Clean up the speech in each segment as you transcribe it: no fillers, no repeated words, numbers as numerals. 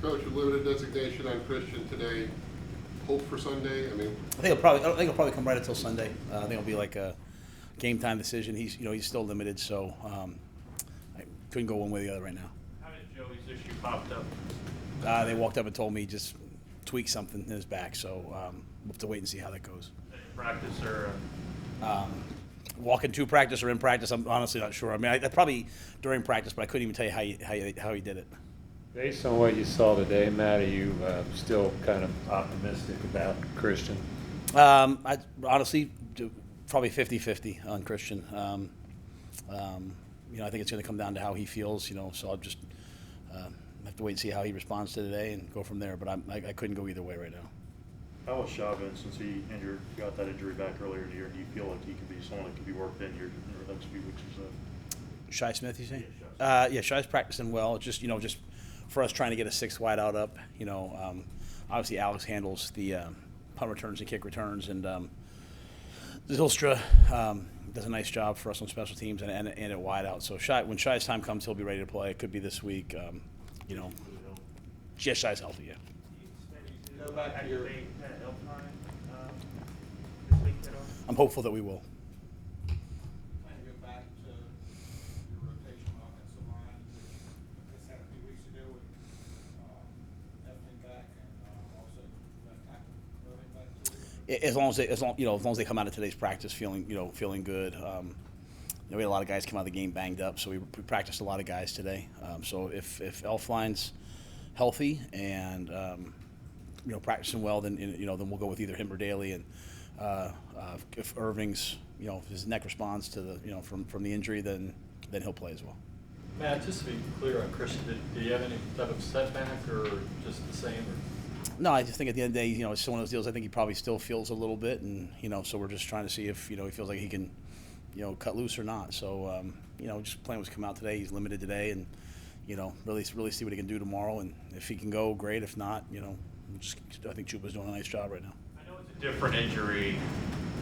Coach, a limited designation on Christian today. Hope for Sunday. I think he'll probably come right until Sunday. I think it'll be like a game time decision. He's still limited, so I couldn't go one way or the other right now. How did Joey's issue popped up? They walked up and told me just tweak something in his back, so we'll have to wait and see how that goes. In practice or? Walking to practice or in practice, I'm honestly not sure. I probably during practice, but I couldn't even tell you how he did it. Based on what you saw today, Matt, are you still kind of optimistic about Christian? I honestly probably 50-50 on Christian. I think it's going to come down to how he feels. So I'll just have to wait and see how he responds to today and go from there. But I couldn't go either way right now. How was Shaw been since he got that injury back earlier in the year? Do you feel like he could be someone that could be worked in here in the next few weeks or so? Shai Smith, you say? Yeah, Shai's practicing well. Just for us trying to get a sixth wide out up. Obviously Alex handles the punt returns and kick returns, and Zylstra does a nice job for us on special teams and at wide out. So when Shai's time comes, he'll be ready to play. It could be this week. Shai's healthy, yeah. Go back to your I'm hopeful that we will. Plan to go back to your rotation offensive line. This happened 2 weeks ago with Evelyn back and also left tackle running back too. As long as they come out of today's practice feeling good. We had a lot of guys come out of the game banged up, so we practiced a lot of guys today. So if Elfline's healthy and practicing well, then then we'll go with either him or Daly. And if Irving's if his neck responds to the from the injury, then he'll play as well. Matt, just to be clear on Christian, did he have any type of setback or just the same? Or? No, I just think at the end of the day, it's one of those deals. I think he probably still feels a little bit, and so we're just trying to see if he feels like he can cut loose or not. So just plan was come out today. He's limited today, and really see what he can do tomorrow. And if he can go, great. If not, I think Chuba's doing a nice job right now. I know it's a different injury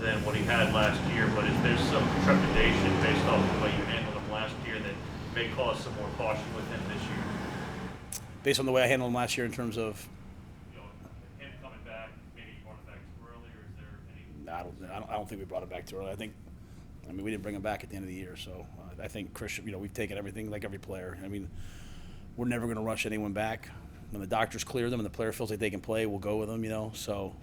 than what he had last year, but is there some trepidation based off the way you handled him last year that may cause some more caution with him this year? Based on the way I handled him last year in terms of him coming back, maybe you brought him back too early, or is there any? I don't think we brought him back too early. We didn't bring him back at the end of the year, so I think Christian. We've taken everything like every player. We're never going to rush anyone back. When the doctors clear them and the player feels like they can play, we'll go with them. So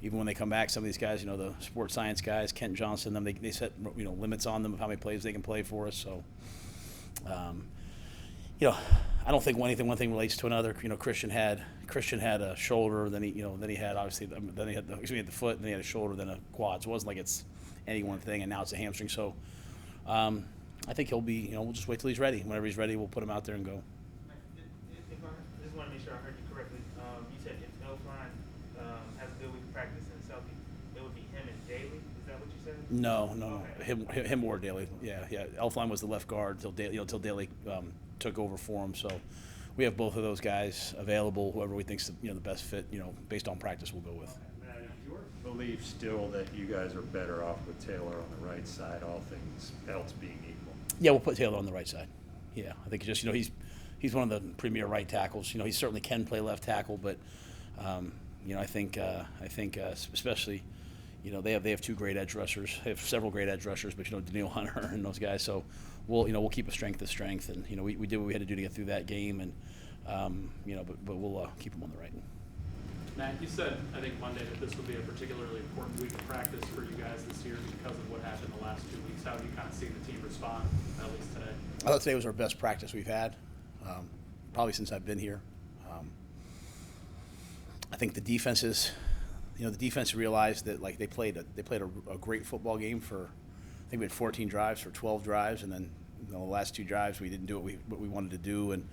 even when they come back, some of these guys, the sports science guys, Kent Johnson, they set limits on them of how many plays they can play for us. So I don't think one thing relates to another. Christian had a shoulder, then he had obviously then he had the foot, then he had a shoulder, then a quad. So it wasn't like it's any one thing, and now it's a hamstring. So I think he'll be. We'll just wait till he's ready. Whenever he's ready, we'll put him out there and go. I just want to make sure I heard you correctly. You said if Elfline has a good week of practice and is healthy, it would be him and Daly. Is that what you said? No. Okay. Him or Daly. Yeah. Elfline was the left guard till Daly took over for him. So we have both of those guys available. Whoever we think's the best fit, based on practice, we'll go with. Matt, is your belief still that you guys are better off with Taylor on the right side, all things else being equal? Yeah, we'll put Taylor on the right side. Yeah, I think just he's one of the premier right tackles. He certainly can play left tackle, but I think especially they have two great edge rushers. They have several great edge rushers, but Daniil Hunter and those guys. So we'll keep a strength to strength, and we did what we had to do to get through that game, and but we'll keep them on the right. Matt, you said, I think Monday, that this would be a particularly important week of practice for you guys this year because of what happened the last 2 weeks. How have you kind of seen the team respond, at least today? I thought today was our best practice we've had, probably since I've been here. I think the defense realized that they played a great football game for, I think we had 14 drives for 12 drives, and then the last 2 drives we didn't do what we wanted to do. And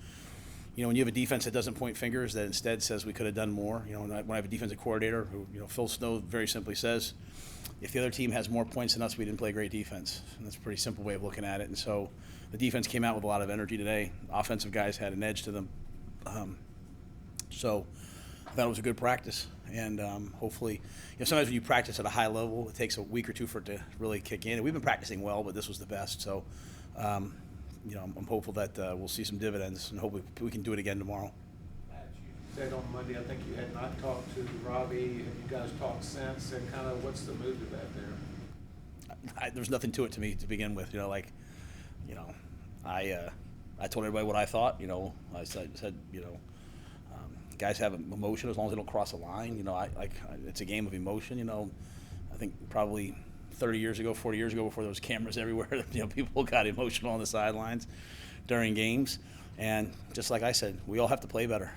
when you have a defense that doesn't point fingers, that instead says we could have done more. When I have a defensive coordinator who, Phil Snow very simply says, if the other team has more points than us, we didn't play great defense. And that's a pretty simple way of looking at it. And so the defense came out with a lot of energy today. Offensive guys had an edge to them. So I thought it was a good practice. And hopefully, sometimes when you practice at a high level, it takes a week or two for it to really kick in. And we've been practicing well, but this was the best. So, I'm hopeful that we'll see some dividends, and hopefully we can do it again tomorrow. Matt, you Monday. I think you had not talked to Robbie. Have you guys talked since? And kind of what's the mood of that there? There's nothing to it to me to begin with. I told everybody what I thought. I said guys have emotion as long as they don't cross a line. It's a game of emotion. I think probably 30 years ago, 40 years ago, before there was cameras everywhere, people got emotional on the sidelines during games. And just like I said, we all have to play better.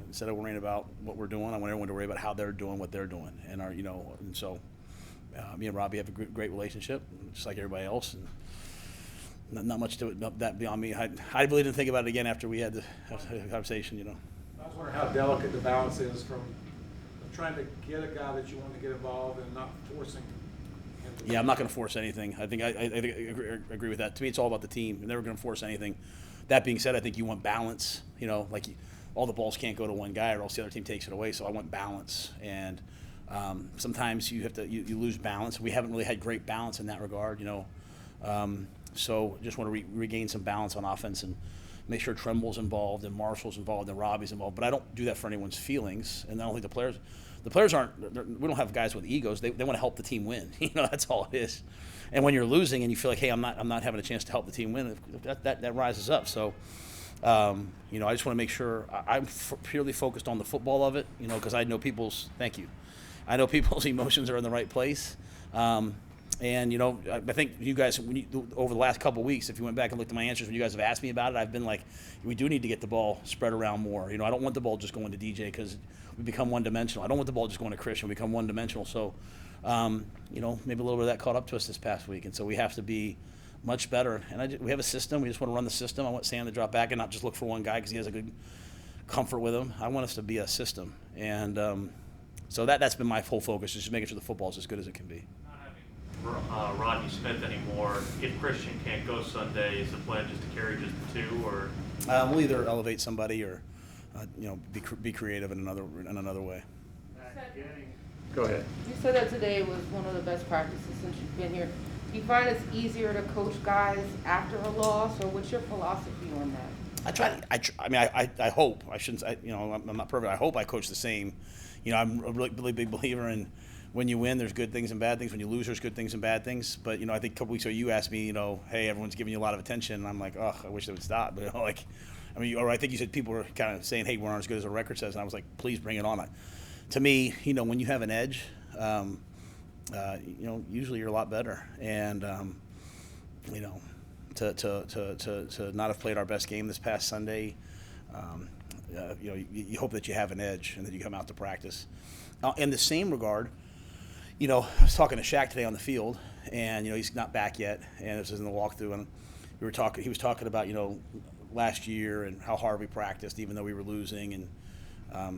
Instead of worrying about what we're doing, I want everyone to worry about how they're doing what they're doing. And so me and Robbie have a great relationship, just like everybody else. And not much to it, that beyond me. I really didn't think about it again after we had the conversation. I was wondering how delicate the balance is from trying to get a guy that you want to get involved and not forcing him to. Yeah, I'm not going to force anything. I think I agree with that. To me, it's all about the team. I'm never going to force anything. That being said, I think you want balance. All the balls can't go to one guy, or else the other team takes it away. So I want balance, and sometimes you lose balance. We haven't really had great balance in that regard. So just want to regain some balance on offense and make sure Tremble's involved and Marshall's involved and Robbie's involved. But I don't do that for anyone's feelings. And I don't think the players aren't. We don't have guys with egos. They want to help the team win. That's all it is. And when you're losing and you feel like, hey, I'm not having a chance to help the team win, that rises up. So, I just want to make sure I'm purely focused on the football of it. Because I know people's emotions are in the right place. And, I think you guys, over the last couple of weeks, if you went back and looked at my answers when you guys have asked me about it, I've been like, we do need to get the ball spread around more. I don't want the ball just going to DJ because we become one-dimensional. I don't want the ball just going to Christian. We become one-dimensional. So, maybe a little bit of that caught up to us this past week. And so we have to be much better. And we have a system. We just want to run the system. I want Sam to drop back and not just look for one guy because he has a good comfort with him. I want us to be a system. And so that's been my whole focus, is just making sure the football is as good as it can be. Rodney Smith anymore. If Christian can't go Sunday, is the plan just to carry just the two, or? We'll either elevate somebody or, be creative in another way. Go ahead. You said that today was one of the best practices since you've been here. Do you find it's easier to coach guys after a loss, or what's your philosophy on that? I hope. I shouldn't. I'm not perfect. I hope I coach the same. I'm a really big believer in, when you win, there's good things and bad things. When you lose, there's good things and bad things. But, I think a couple weeks ago you asked me, hey, everyone's giving you a lot of attention. And I'm like, oh, I wish they would stop. But, or I think you said people were kind of saying, hey, we're not as good as our record says. And I was like, please bring it on. To me, when you have an edge, usually you're a lot better. And, to not have played our best game this past Sunday, you hope that you have an edge and that you come out to practice. In the same regard, I was talking to Shaq today on the field, and he's not back yet, and this is in the walkthrough, and he was talking about last year and how hard we practiced even though we were losing, and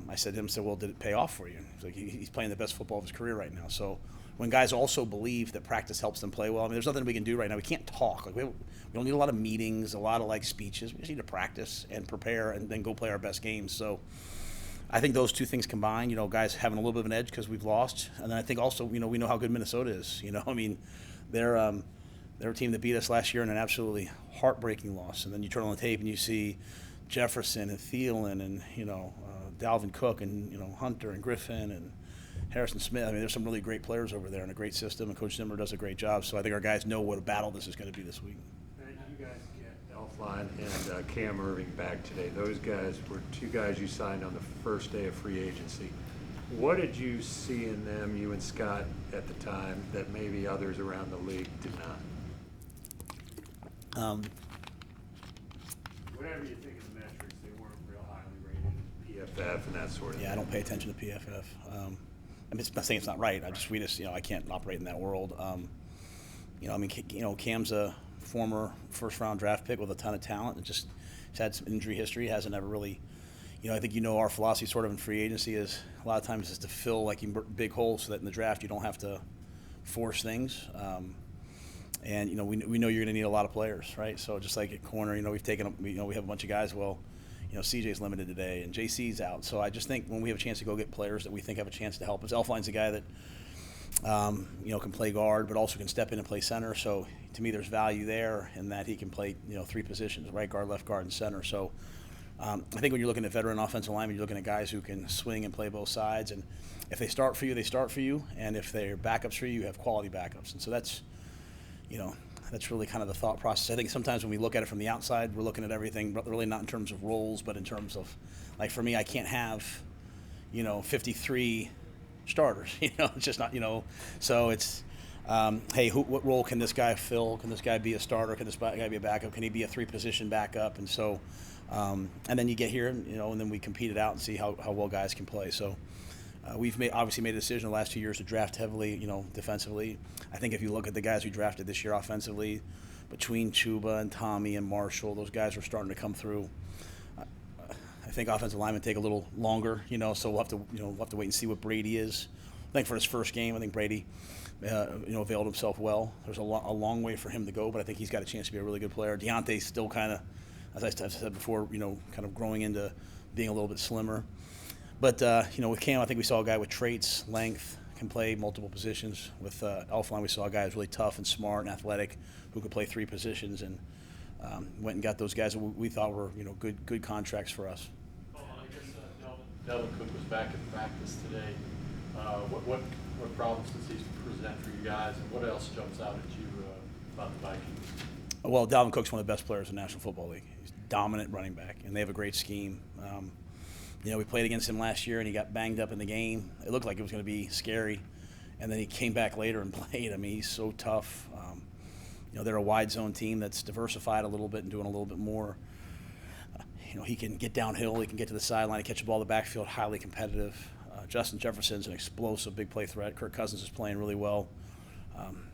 I said to him, well, did it pay off for you? He's like, he's playing the best football of his career right now. So when guys also believe that practice helps them play well, there's nothing we can do right now. We can't talk. We don't need a lot of meetings, a lot of speeches. We just need to practice and prepare and then go play our best games. So I think those two things combined, guys having a little bit of an edge because we've lost. And then I think also, we know how good Minnesota is. They're a team that beat us last year in an absolutely heartbreaking loss. And then you turn on the tape and you see Jefferson and Thielen and, Dalvin Cook and, Hunter and Griffin and Harrison Smith. There's some really great players over there and a great system, and Coach Zimmer does a great job. So I think our guys know what a battle this is going to be this week. You guys get Elfline and Cam Irving back today. Those guys were two guys you signed on the first day of free agency. What did you see in them, you and Scott, at the time that maybe others around the league did not? Whatever you think of the metrics, they weren't real highly rated, PFF and that sort of thing. Yeah, I don't pay attention to PFF. I'm not saying it's not right. I can't operate in that world. Cam's a former first-round draft pick with a ton of talent, and just he's had some injury history. Hasn't ever really, I think our philosophy sort of in free agency is a lot of times is to fill big holes so that in the draft you don't have to force things. And we know you're going to need a lot of players, right? So just like at corner, we've taken we have a bunch of guys. Well, CJ's limited today and JC's out. So I just think when we have a chance to go get players that we think have a chance to help us, Elfline's a guy that can play guard but also can step in and play center. So to me, there's value there in that he can play 3 positions: right guard, left guard, and center. So I think when you're looking at veteran offensive linemen, you're looking at guys who can swing and play both sides. And if they start for you, they start for you. And if they're backups for you, you have quality backups. And so that's, that's really kind of the thought process. I think sometimes when we look at it from the outside, we're looking at everything really not in terms of roles, but in terms of, like for me, I can't have, 53 starters. It's just not, So it's, hey, what role can this guy fill? Can this guy be a starter? Can this guy be a backup? Can he be a 3-position backup? And so, and then you get here, and then we compete it out and see how well guys can play. So we've obviously made a decision the last 2 years to draft heavily, defensively. I think if you look at the guys we drafted this year offensively, between Chuba and Tommy and Marshall, those guys are starting to come through. I think offensive linemen take a little longer, so we'll have to wait and see what Brady is. I think for his first game, I think Brady, availed himself well. There's a long way for him to go, but I think he's got a chance to be a really good player. Deontay's still kind of, as I've said before, kind of growing into being a little bit slimmer. But, with Cam, I think we saw a guy with traits, length, can play multiple positions. With Elfline, we saw a guy who's really tough and smart and athletic who could play 3 positions, and went and got those guys that we thought were, good contracts for us. I guess Delvin Cook was back in practice today. What problems does he present for you guys, and what else jumps out at you about the Vikings? Well, Dalvin Cook's one of the best players in the National Football League. He's a dominant running back, and they have a great scheme. We played against him last year, and he got banged up in the game. It looked like it was going to be scary, and then he came back later and played. I mean, he's so tough. They're a wide zone team that's diversified a little bit and doing a little bit more. He can get downhill. He can get to the sideline. He catch the ball in the backfield, highly competitive. Justin Jefferson's an explosive big play threat. Kirk Cousins is playing really well.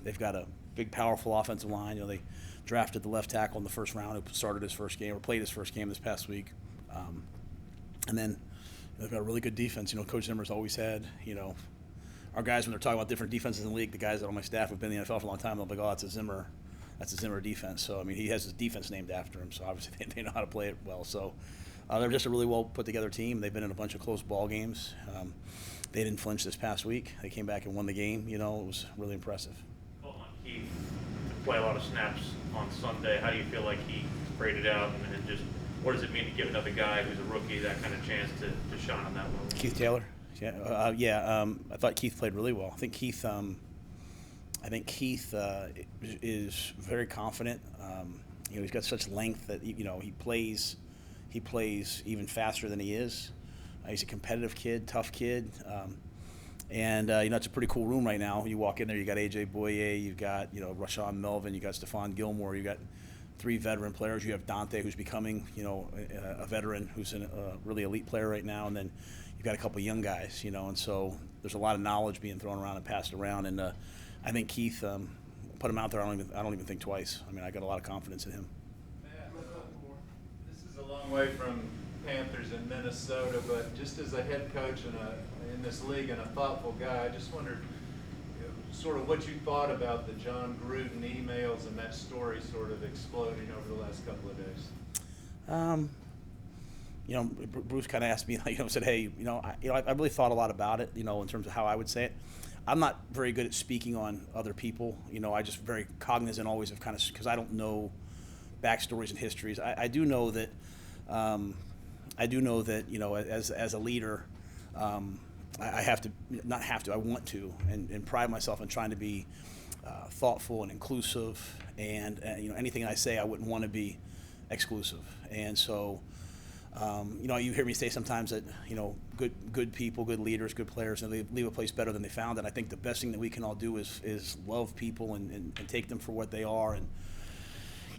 They've got a big, powerful offensive line. They drafted the left tackle in the first round who started his first game or played his first game this past week. And then they've got a really good defense. Coach Zimmer's always had, our guys, when they're talking about different defenses in the league, the guys that on my staff have been in the NFL for a long time, they'll be like, oh, that's a Zimmer defense. So, I mean, he has his defense named after him, so obviously they know how to play it well. So they're just a really well put together team. They've been in a bunch of close ball games. They didn't flinch this past week. They came back and won the game. It was really impressive. Well, Keith to play a lot of snaps on Sunday. How do you feel like he graded out, and just what does it mean to give another guy who's a rookie that kind of chance to shine on that level? Keith Taylor? Yeah. I thought Keith played really well. I think Keith is very confident. He's got such length that he plays even faster than he is. He's a competitive kid, tough kid, and it's a pretty cool room right now. You walk in there, you got AJ Boye, you've got Rashawn Melvin, you got Stephon Gilmore, you got 3 veteran players. You have Dante, who's becoming a veteran, who's a really elite player right now, and then you've got a couple young guys, and so there's a lot of knowledge being thrown around and passed around, and I think Keith put him out there. I don't even think twice. I mean, I got a lot of confidence in him. This is a long way from Panthers in Minnesota, but just as a head coach in this league and a thoughtful guy, I just wondered sort of what you thought about the John Gruden emails and that story sort of exploding over the last couple of days. Bruce kind of asked me, said, hey, I really thought a lot about it, in terms of how I would say it. I'm not very good at speaking on other people. I just very cognizant always of kind of, because I don't know backstories and histories. I do know that, as a leader, I want to, and pride myself in trying to be thoughtful and inclusive, and anything I say I wouldn't want to be exclusive. And so, you hear me say sometimes that good people, good leaders, good players, they leave a place better than they found. And I think the best thing that we can all do is love people and take them for what they are. And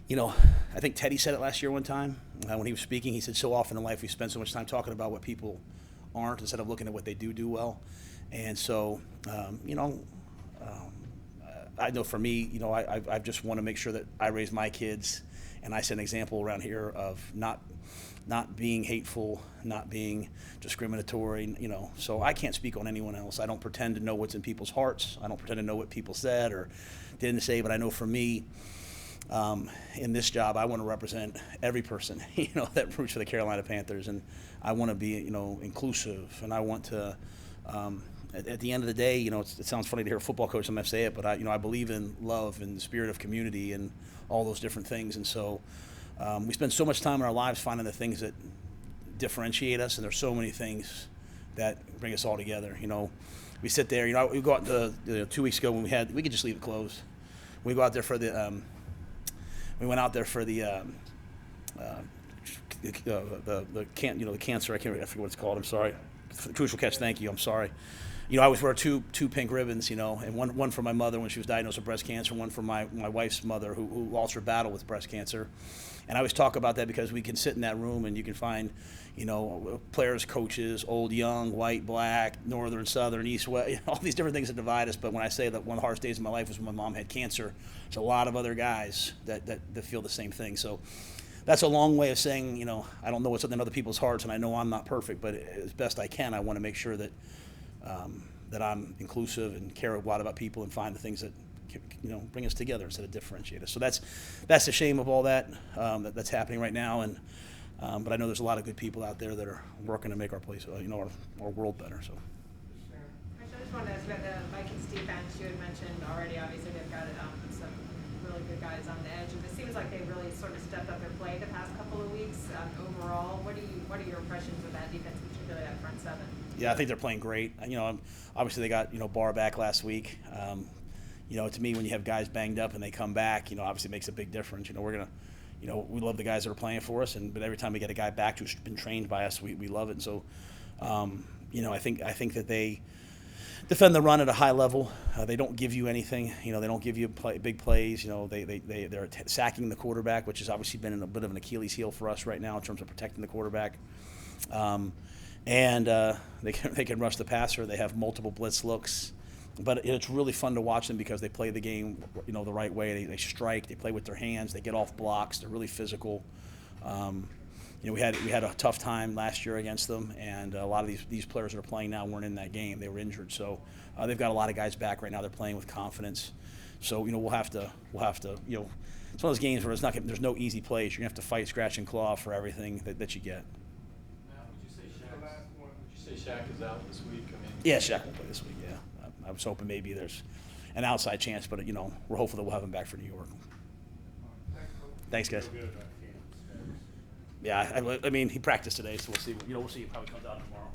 I think Teddy said it last year one time when he was speaking. He said, so often in life we spend so much time talking about what people aren't instead of looking at what they do well. And so, I know for me, I just want to make sure that I raise my kids and I set an example around here of not being hateful, not being discriminatory, So I can't speak on anyone else. I don't pretend to know what's in people's hearts. I don't pretend to know what people said or didn't say, but I know for me, in this job, I want to represent every person, that roots for the Carolina Panthers, and I want to be, inclusive, and I want to. At the end of the day, it sounds funny to hear a football coach sometimes say it, but I believe in love and the spirit of community and all those different things, and so we spend so much time in our lives finding the things that differentiate us, and there's so many things that bring us all together. We sit there. We go out 2 weeks ago when we could just leave it closed. We go out there for the. We went out there for the cancer. I forget what it's called. I'm sorry. Crucial catch. Thank you. I'm sorry. I always wear two pink ribbons, and one for my mother when she was diagnosed with breast cancer, one for my wife's mother who lost her battle with breast cancer. And I always talk about that because we can sit in that room and you can find, players, coaches, old, young, white, black, northern, southern, east, west, all these different things that divide us. But when I say that one of the hardest days of my life was when my mom had cancer, there's a lot of other guys that feel the same thing. So that's a long way of saying, I don't know what's in other people's hearts, and I know I'm not perfect, but as best I can, I want to make sure that that I'm inclusive and care a lot about people and find the things that bring us together instead of differentiate us. So that's the shame of all that that's happening right now. And but I know there's a lot of good people out there that are working to make our place, our world better. So. I just wanted to ask about the Vikings defense. You had mentioned already. Obviously, they've got some really good guys on the edge, and it seems like they really sort of stepped up their play the past couple of weeks. Overall, what are your impressions of that defense, particularly that front seven? Yeah, I think they're playing great. Obviously they got Barr back last week. To me, when you have guys banged up and they come back, obviously it makes a big difference. We're gonna, we love the guys that are playing for us, but every time we get a guy back who's been trained by us, we love it. And so, I think that they defend the run at a high level. They don't give you anything. They don't give you big plays. They're sacking the quarterback, which has obviously been a bit of an Achilles heel for us right now in terms of protecting the quarterback. And they can rush the passer. They have multiple blitz looks, but it's really fun to watch them because they play the game, the right way. They strike. They play with their hands. They get off blocks. They're really physical. We had a tough time last year against them, and a lot of these players that are playing now weren't in that game. They were injured, so they've got a lot of guys back right now. They're playing with confidence. So we'll have to. It's one of those games where there's no easy plays. You're gonna have to fight, scratch, and claw for everything that you get. Shaq is out this week. Yeah, Shaq will play this week. Yeah, I was hoping maybe there's an outside chance, but we're hopeful that we'll have him back for New York. Thanks, guys. Yeah, I mean he practiced today, so we'll see. We'll see how he comes out tomorrow.